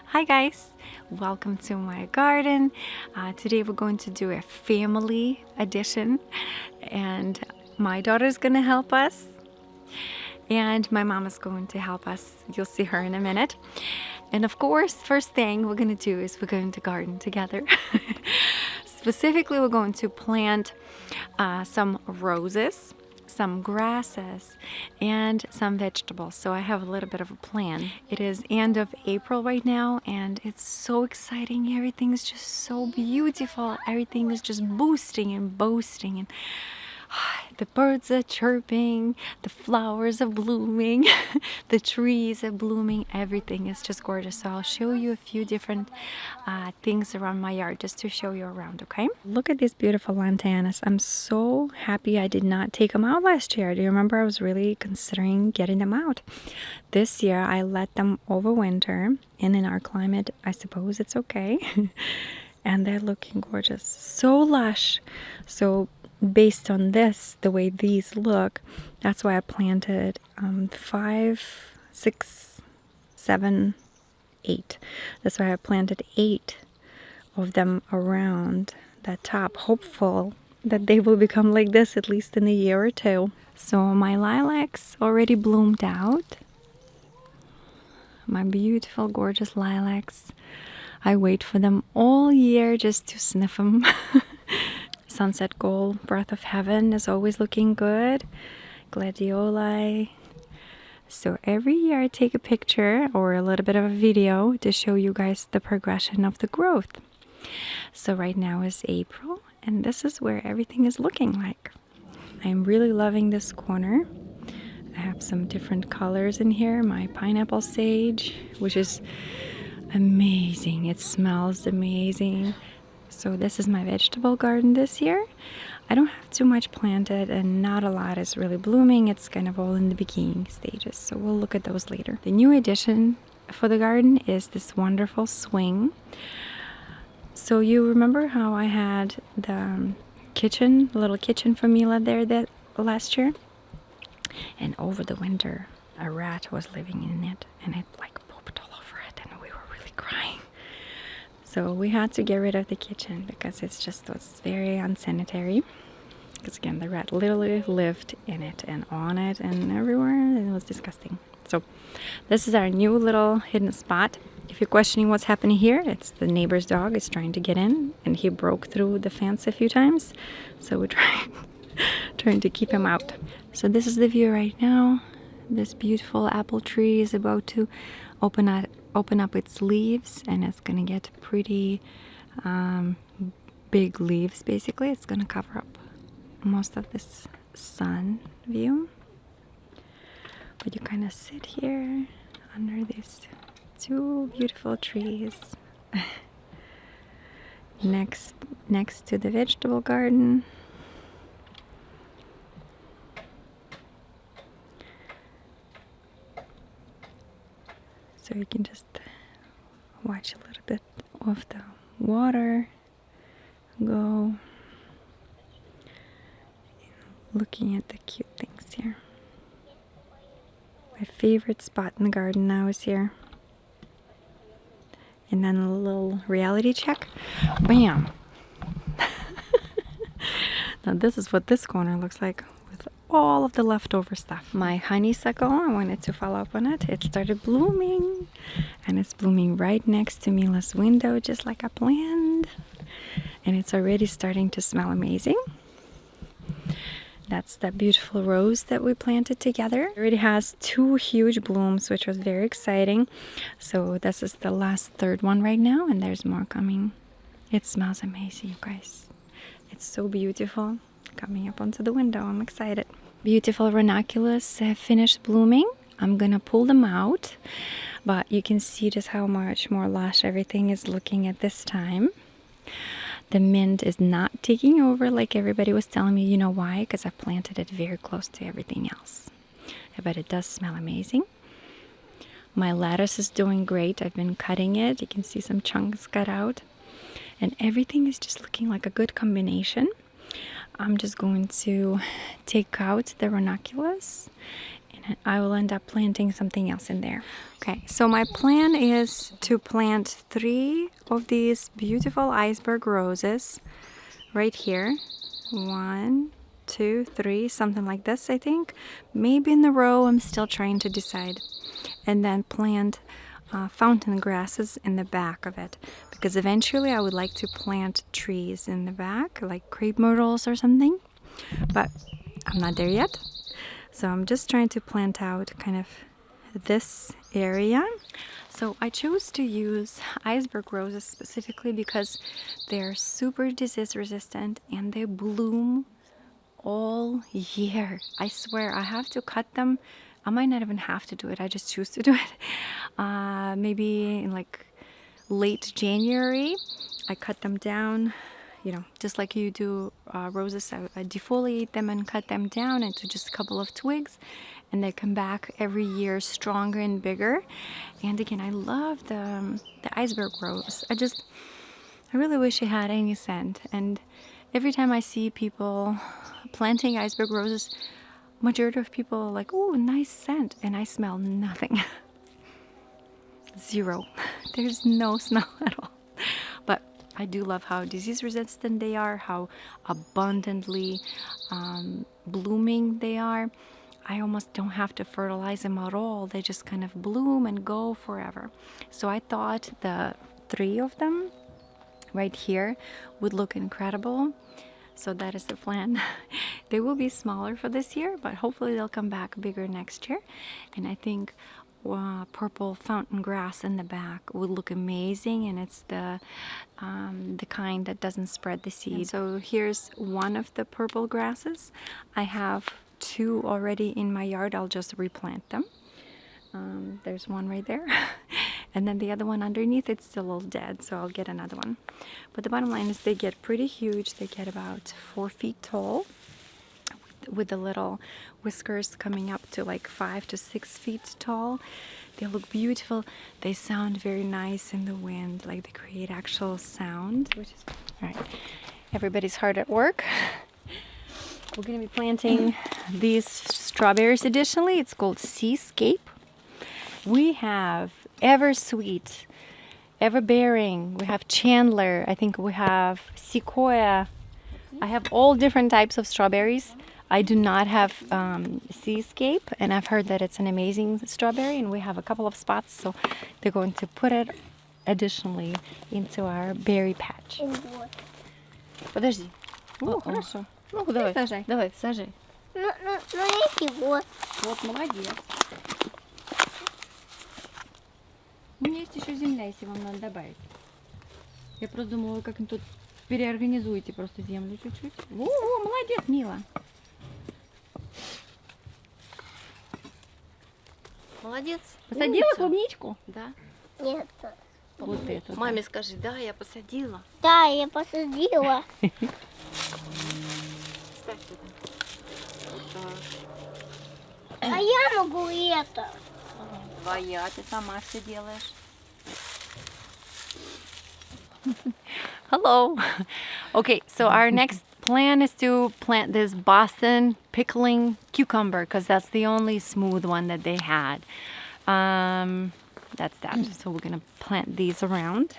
Hi guys, welcome to my garden. Today we're going to do a family edition and my daughter's gonna help us and my mom is going to help us. You'll see her in a minute. And of course, first thing we're gonna do is we're going to garden together. Specifically, we're going to plant some roses, some grasses, and some vegetables. So I have a little bit of a plan. It is end of April right now and it's so exciting. Everything is just so beautiful. Everything is just boosting and boasting, and the birds are chirping, the flowers are blooming, the trees are blooming, everything is just gorgeous. So I'll show you a few different things around my yard just to show you around, okay? Look at these beautiful lantanas. I'm so happy I did not take them out last year. Do you remember I was really considering getting them out? This year I let them overwinter, and in our climate I suppose it's okay. And they're looking gorgeous, so lush. So based on this, the way these look, that's why I planted 5, 6, 7, 8. That's why I planted 8 of them around that top, hopeful that they will become like this at least in a year or two. So my lilacs already bloomed out. My beautiful, gorgeous lilacs. I wait for them all year just to sniff them. Sunset Gold, Breath of Heaven is always looking good. Gladioli. So every year I take a picture or a little bit of a video to show you guys the progression of the growth. So right now is April and this is where everything is looking like. I'm really loving this corner. I have some different colors in here. My pineapple sage, which is amazing. It smells amazing. So this is my vegetable garden this year. I don't have too much planted and not a lot is really blooming. It's kind of all in the beginning stages. So we'll look at those later. The new addition for the garden is this wonderful swing. So you remember how I had the kitchen, little kitchen for Mila there that last year? And over the winter, a rat was living in it and it like pooped all over it and we were really crying. So we had to get rid of the kitchen because it's just was very unsanitary. Because again, the rat literally lived in it and on it and everywhere, and it was disgusting. So this is our new little hidden spot. If you're questioning what's happening here, it's the neighbor's dog is trying to get in and he broke through the fence a few times. So we're trying to keep him out. So this is the view right now. This beautiful apple tree is about to open up its leaves and it's gonna get pretty big leaves. Basically it's gonna cover up most of this sun view, but you kind of sit here under these two beautiful trees next to the vegetable garden. So you can just watch a little bit of the water go, looking at the cute things here. My favorite spot in the garden now is here. And then a little reality check. Bam! Now this is what this corner looks like with all of the leftover stuff. My honeysuckle, I wanted to follow up on it. It started blooming and it's blooming right next to Mila's window just like I planned. And it's already starting to smell amazing. That's that beautiful rose that we planted together. It already has 2 huge blooms, which was very exciting. So this is the last third one right now, and there's more coming. It smells amazing, you guys. It's so beautiful. Coming up onto the window, I'm excited. Beautiful ranunculus have finished blooming. I'm gonna pull them out, but you can see just how much more lush everything is looking at this time. The mint is not taking over like everybody was telling me. You know why? Because I planted it very close to everything else. But it does smell amazing. My lettuce is doing great. I've been cutting it. You can see some chunks cut out. And everything is just looking like a good combination. I'm just going to take out the ranunculus and I will end up planting something else in there. Okay, so my plan is to plant 3 of these beautiful iceberg roses right here. 1, 2, 3, something like this, I think. Maybe in the row, I'm still trying to decide. And then plant fountain grasses in the back of it, because eventually I would like to plant trees in the back, like crepe myrtles or something. But I'm not there yet. So I'm just trying to plant out kind of this area. So I chose to use iceberg roses specifically because they're super disease resistant and they bloom all year. I swear I have to cut them. I might not even have to do it. I just choose to do it. Maybe in like late January, I cut them down. You know, just like you do roses, I defoliate them and cut them down into just a couple of twigs, and they come back every year stronger and bigger. And again, I love the iceberg rose. I really wish it had any scent. And every time I see people planting iceberg roses, majority of people are like, "Oh, nice scent," and I smell nothing. Zero. There's no smell at all. But I do love how disease resistant they are, how abundantly blooming they are. I almost don't have to fertilize them at all. They just kind of bloom and go forever. So I thought the 3 of them right here would look incredible. So that is the plan. They will be smaller for this year, but hopefully they'll come back bigger next year. And I think purple fountain grass in the back would look amazing, and it's the kind that doesn't spread the seed. And so here's one of the purple grasses. I have 2 already in my yard. I'll just replant them. There's one right there. And then the other one underneath, it's still all dead, so I'll get another one. But the bottom line is they get pretty huge. They get about 4 feet tall, with the little whiskers coming up to like 5 to 6 feet tall. They look beautiful. They sound very nice in the wind, like they create actual sound, which is all right. Everybody's hard at work. We're going to be planting these strawberries additionally. It's called Seascape. We have Eversweet, Everbearing, we have Chandler, I think we have Sequoia. I have all different types of strawberries. I do not have Seascape, and I've heard that it's an amazing strawberry, and we have a couple of spots, so they're going to put it additionally into our berry patch. Подожди. О, хорошо. Ну, давай, сажай. Давай, сажай. Ну, эти вот. Вот, молодец. У меня есть еще земля, если вам надо добавить. Я просто думала, как тут переорганизуете просто землю чуть-чуть. О, молодец, Мила. Молодец. Посадила клубничку? Да. Нет. Вот эту. Маме скажи, да, я посадила. Да, я посадила. Ставь туда. Вот так. А я могу это. Твоя, ты сама все делаешь. Hello. Okay, so our next plan is to plant this Boston pickling cucumber, because that's the only smooth one that they had. That's that. So we're gonna plant these around.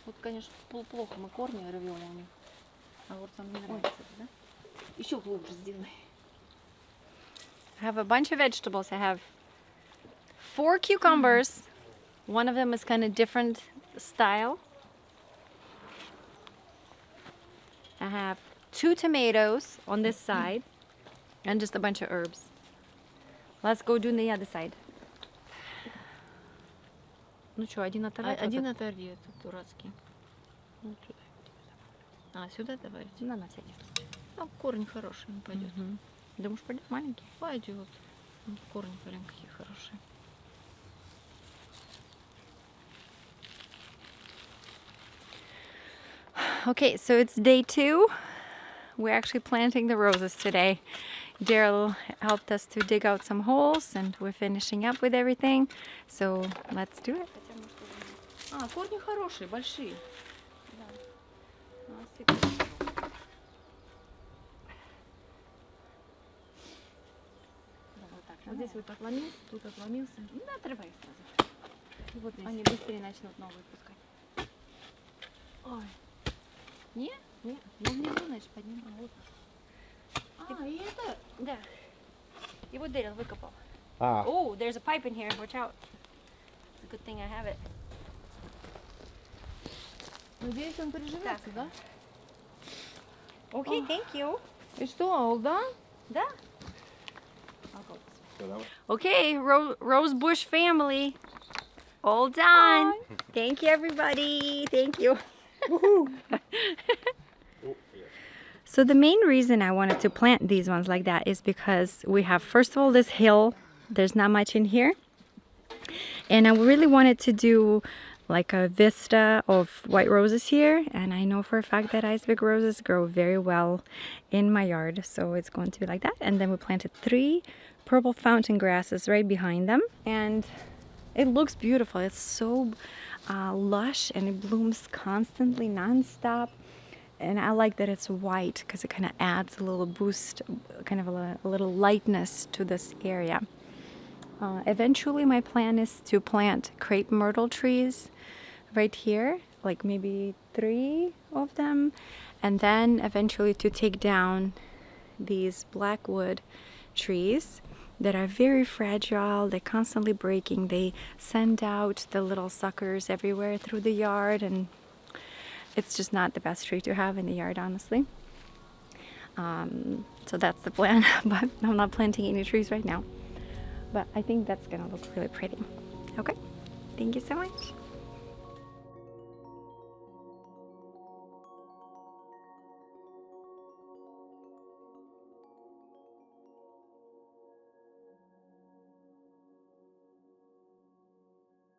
Вот, конечно, плохо мы корни рвем. А вот сам не нравится, да? Еще глубже сделай. I have a bunch of vegetables. I have 4 cucumbers. One of them is kind of different style. I have 2 tomatoes on this side and just a bunch of herbs. Let's go do the other side. Ну что, один оторвать? Один оторви, этот дурацкий. Вот сюда. А, сюда добавить? Да, на всякий. А корень хороший, не пойдет. Думаешь, пойдет маленький? Пойдет. Корни прям какие хорошие. Okay, so it's day 2. We're actually planting the roses today. Daryl helped us to dig out some holes, and we're finishing up with everything. So let's do it. А, корни хорошие, большие. здесь вот отломился, тут отломился. Да, отрывай сразу. И вот здесь. Они быстрее начнут новые пускать. Ой. Не? Не, ну внизу, значит, поднимай. Вот. И это? Да. И вот Дэрил выкопал. Ah, Oh, there's a pipe in here. Watch out. It's a good thing I have it. Надеюсь, он приживется, да? Okay, thank you. И что, all done? Да. I'll go this way. so that Okay, Rosebush family. All done. Thank you, everybody. Thank you. oh, yeah. So the main reason I wanted to plant these ones like that is because we have, first of all, this hill. There's not much in here. And I really wanted to do like a vista of white roses here. And I know for a fact that iceberg roses grow very well in my yard. So it's going to be like that. And then we planted 3 purple fountain grasses right behind them. And it looks beautiful. It's so lush and it blooms constantly, non-stop. And I like that it's white because it kind of adds a little boost, kind of a little lightness to this area. Eventually my plan is to plant crepe myrtle trees right here, like maybe 3 of them, and then eventually to take down these blackwood trees that are very fragile. They're constantly breaking. They send out the little suckers everywhere through the yard, and it's just not the best tree to have in the yard, honestly. So that's the plan, but I'm not planting any trees right now. But I think that's gonna look really pretty. Okay, thank you so much.